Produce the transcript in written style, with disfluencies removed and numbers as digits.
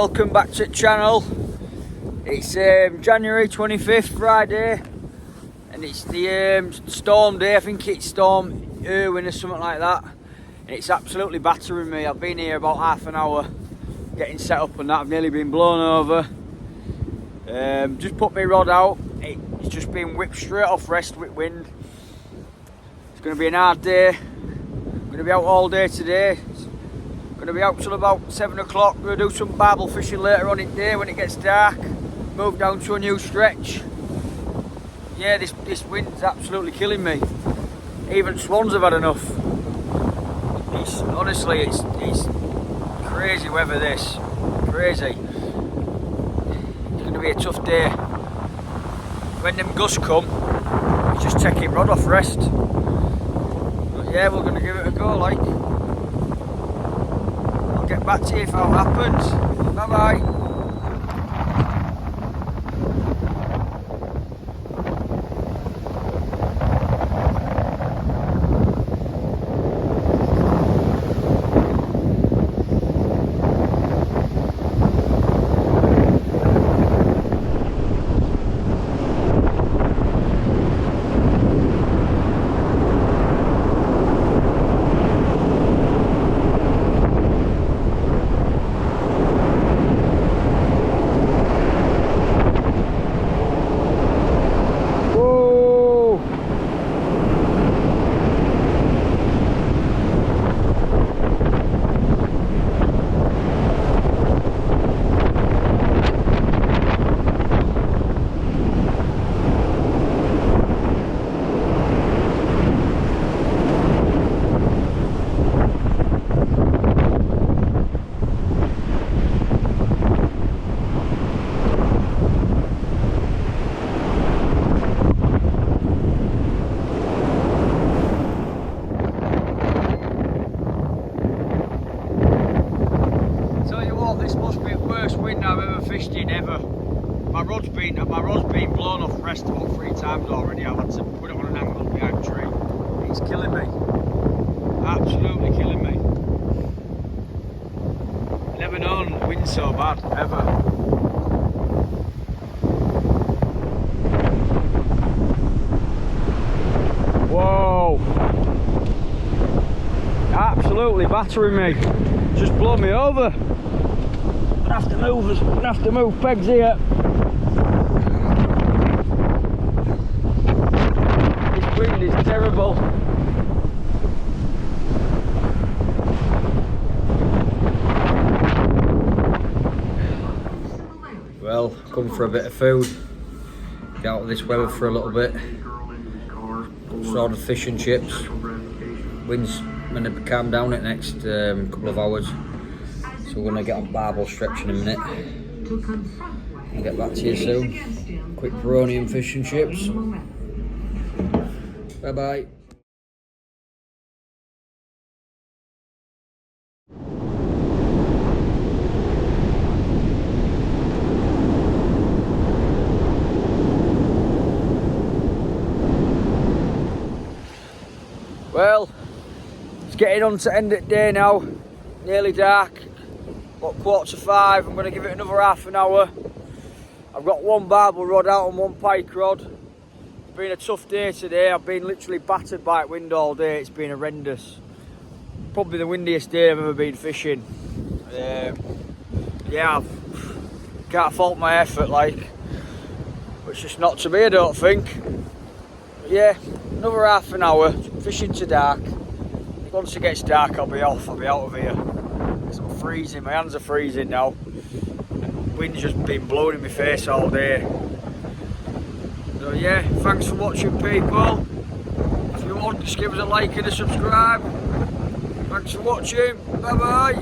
welcome back to the channel. It's January 25th, Friday, and it's the storm day. I think it's storm eowyn or something like that, and it's absolutely battering me. I've been here about half an hour getting set up and that. I've nearly been blown over. Just put my rod out. It's just been whipped straight off rest with wind. It's going to be an hard day. I'm going to be out all day today. Going to be out till about 7 o'clock. We're going to do some barbel fishing later on in the day when it gets dark. Move down to a new stretch. Yeah, this wind's absolutely killing me. Even swans have had enough. Honestly, it's crazy weather, this. Crazy. It's going to be a tough day. When them gusts come, you just take your rod off rest. But yeah, we're going to give it a go, like. I'll get back to you if that happens. Bye bye. This must be the worst wind I've ever fished in ever. My rod's been blown off rest about 3 times already. I've had to put it on an angle behind a tree. It's killing me. Absolutely killing me. Never known wind so bad, ever. Whoa! Absolutely battering me. Just blown me over. Gonna have to move pegs here. This wind is terrible. Well, come for a bit of food. Get out of this weather for a little bit. Sort of fish and chips. Wind's going to calm down in the next couple of hours. So we're going to get on barbel stretch in a minute. I'll get back to you soon. Quick brownie and fish and chips. Bye bye. Well, it's getting on to end of the day now. Nearly dark. About 4:45. I'm going to give it another half an hour. I've got one barbel rod out and one pike rod. It's been a tough day today. I've been literally battered by wind all day. It's been horrendous. Probably the windiest day I've ever been fishing. Yeah, I can't fault my effort, like. But it's just not to be, I don't think. But yeah, another half an hour. Fishing to dark. Once it gets dark, I'll be off. I'll be out of here. I'm freezing. My hands are freezing now. Wind's just been blowing in my face all day. So yeah, thanks for watching, people. If you want, just give us a like and a subscribe. Thanks for watching. Bye bye.